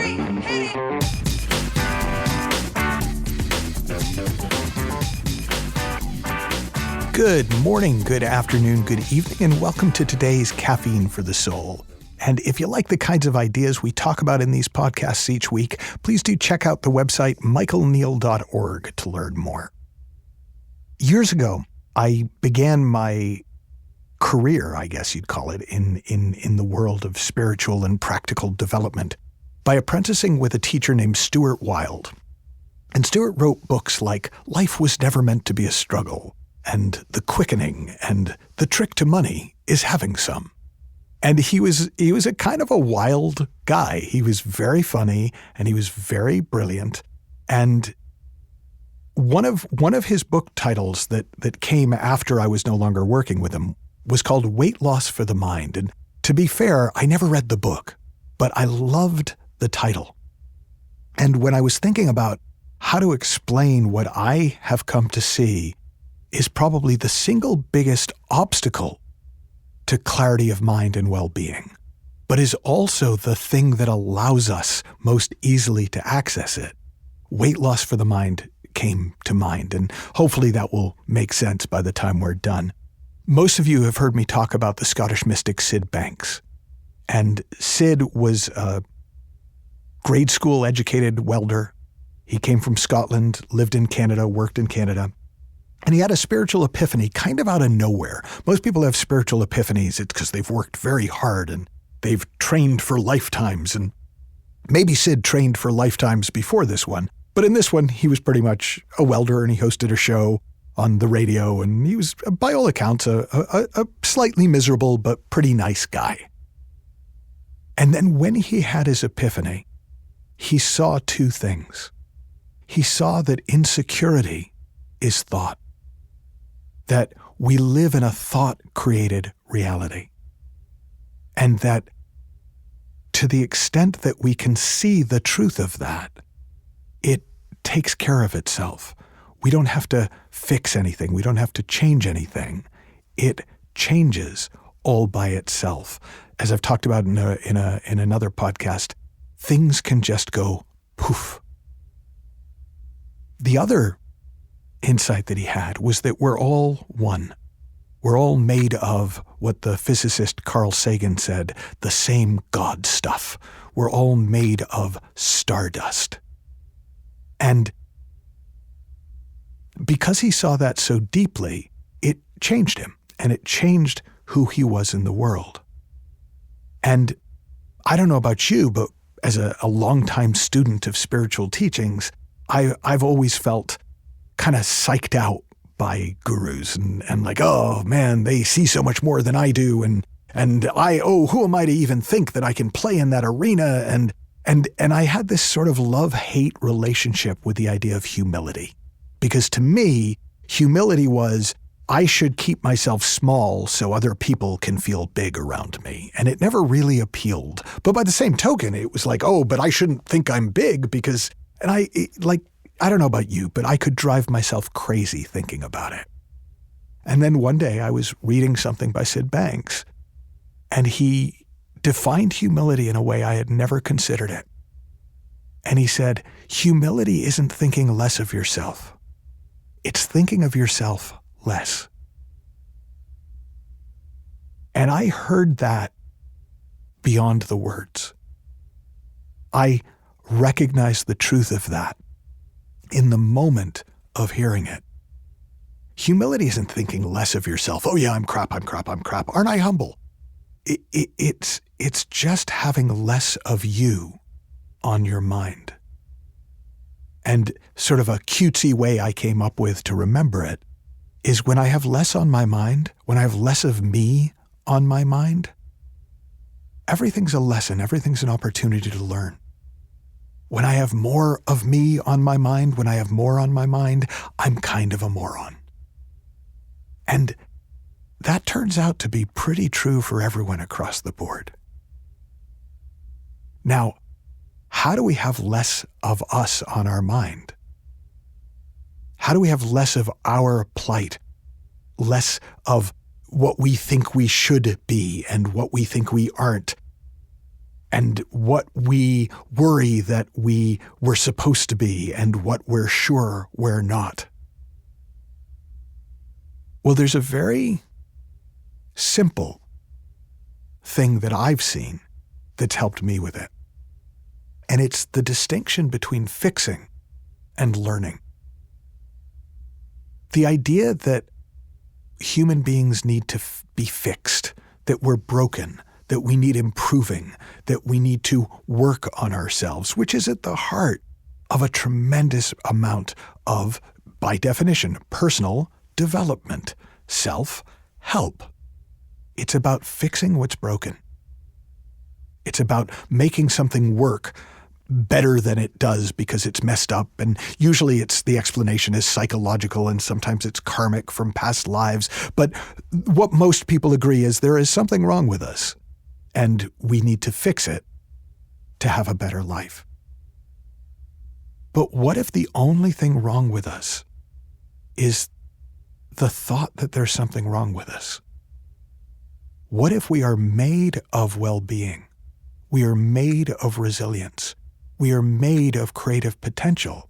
3, hit it! Good morning, good afternoon, good evening, and welcome to today's Caffeine for the Soul. And if you like the kinds of ideas we talk about in these podcasts each week, please do check out the website michaelneill.org to learn more. Years ago, I began my career, I guess you'd call it, in the world of spiritual and practical development by apprenticing with a teacher named Stuart Wilde. And Stuart wrote books like Life Was Never Meant to Be a Struggle, and The Quickening, and The Trick to Money is Having Some. And he was a kind of a wild guy. He was very funny, and he was very brilliant. And one of his book titles that came after I was no longer working with him was called Weight Loss for the Mind. And to be fair, I never read the book, but I loved the title. And when I was thinking about how to explain what I have come to see is probably the single biggest obstacle to clarity of mind and well-being, but is also the thing that allows us most easily to access it. Weight loss for the mind came to mind, and hopefully that will make sense by the time we're done. Most of you have heard me talk about the Scottish mystic Sid Banks. And Sid was a grade school educated welder. He came from Scotland, lived in Canada, worked in Canada. And he had a spiritual epiphany kind of out of nowhere. Most people have spiritual epiphanies. It's because they've worked very hard and they've trained for lifetimes. And maybe Sid trained for lifetimes before this one. But in this one, he was pretty much a welder and he hosted a show on the radio. And he was, by all accounts, a slightly miserable but pretty nice guy. And then when he had his epiphany, he saw two things. He saw that insecurity is thought. That we live in a thought-created reality. And that to the extent that we can see the truth of that, it takes care of itself. We don't have to fix anything. We don't have to change anything. It changes all by itself. As I've talked about in another podcast, things can just go poof. The other insight that he had was that we're all one. We're all made of what the physicist Carl Sagan said, the same God stuff. We're all made of stardust. And because he saw that so deeply, it changed him, and it changed who he was in the world. And I don't know about you, but as a longtime student of spiritual teachings, I've always felt kind of psyched out by gurus and like, oh man, they see so much more than I do. And who am I to even think that I can play in that arena? And I had this sort of love-hate relationship with the idea of humility. Because to me, humility was, I should keep myself small so other people can feel big around me. And it never really appealed. But by the same token, it was like, oh, but I shouldn't think I'm big because, I don't know about you, but I could drive myself crazy thinking about it. And then one day I was reading something by Sid Banks, and he defined humility in a way I had never considered it. And he said, humility isn't thinking less of yourself. It's thinking of yourself less. And I heard that beyond the words. I recognized the truth of that in the moment of hearing it. Humility isn't thinking less of yourself. Oh yeah, I'm crap. Aren't I humble? It's just having less of you on your mind. And sort of a cutesy way I came up with to remember it is when I have less on my mind, when I have less of me on my mind, everything's a lesson, everything's an opportunity to learn. When I have more of me on my mind, I'm kind of a moron. And that turns out to be pretty true for everyone across the board. Now, how do we have less of us on our mind? How do we have less of our plight, less of what we think we should be and what we think we aren't, and what we worry that we were supposed to be and what we're sure we're not. Well, there's a very simple thing that I've seen that's helped me with it. And it's the distinction between fixing and learning. The idea that human beings need to be fixed, that we're broken, that we need improving, that we need to work on ourselves, which is at the heart of a tremendous amount of, by definition, personal development, self-help. It's about fixing what's broken. It's about making something work better than it does because it's messed up. And usually the explanation is psychological and sometimes it's karmic from past lives. But what most people agree is there is something wrong with us and we need to fix it to have a better life. But what if the only thing wrong with us is the thought that there's something wrong with us? What if we are made of well-being? We are made of resilience. We are made of creative potential,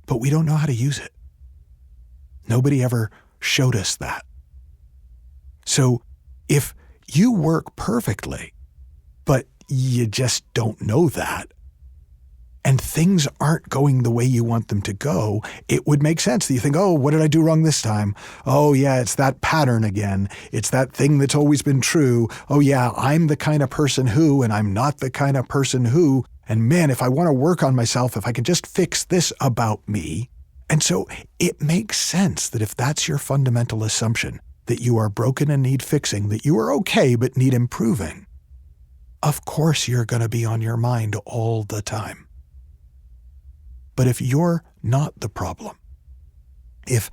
but we don't know how to use it. Nobody ever showed us that. So if you work perfectly, but you just don't know that, and things aren't going the way you want them to go, it would make sense that you think, oh, what did I do wrong this time? Oh, yeah, it's that pattern again. It's that thing that's always been true. Oh, yeah, I'm the kind of person who, and I'm not the kind of person who. And man, if I want to work on myself, if I can just fix this about me. And so it makes sense that if that's your fundamental assumption, that you are broken and need fixing, that you are okay but need improving, of course you're going to be on your mind all the time. But if you're not the problem, if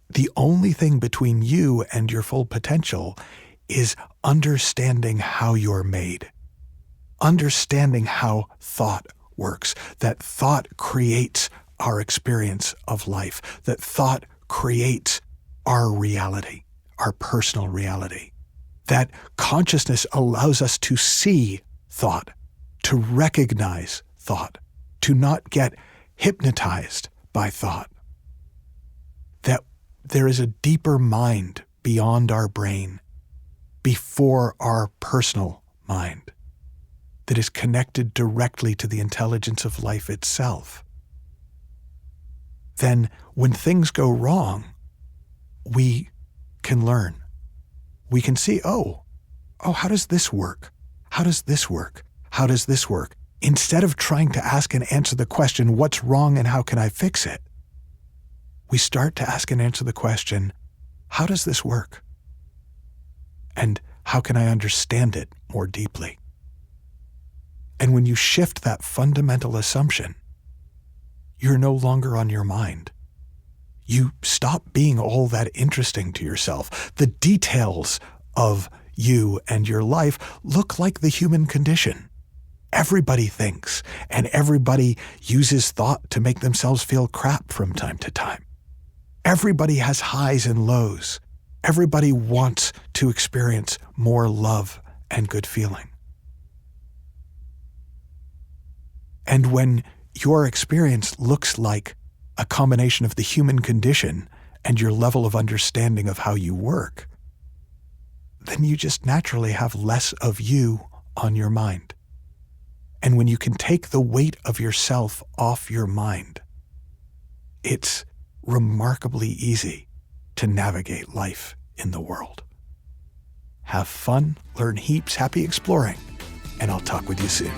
the only thing between you and your full potential is understanding how you're made, understanding how thought works, that thought creates our experience of life, that thought creates our reality, our personal reality, that consciousness allows us to see thought, to recognize thought, to not get hypnotized by thought, that there is a deeper mind beyond our brain, before our personal mind, that is connected directly to the intelligence of life itself. Then when things go wrong, we can learn. We can see, oh, how does this work? How does this work? How does this work? Instead of trying to ask and answer the question, what's wrong and how can I fix it? We start to ask and answer the question, how does this work? And how can I understand it more deeply? And when you shift that fundamental assumption, you're no longer on your mind. You stop being all that interesting to yourself. The details of you and your life look like the human condition. Everybody thinks, and everybody uses thought to make themselves feel crap from time to time. Everybody has highs and lows. Everybody wants to experience more love and good feeling. And when your experience looks like a combination of the human condition and your level of understanding of how you work, then you just naturally have less of you on your mind. And when you can take the weight of yourself off your mind, it's remarkably easy to navigate life in the world. Have fun, learn heaps, happy exploring, and I'll talk with you soon.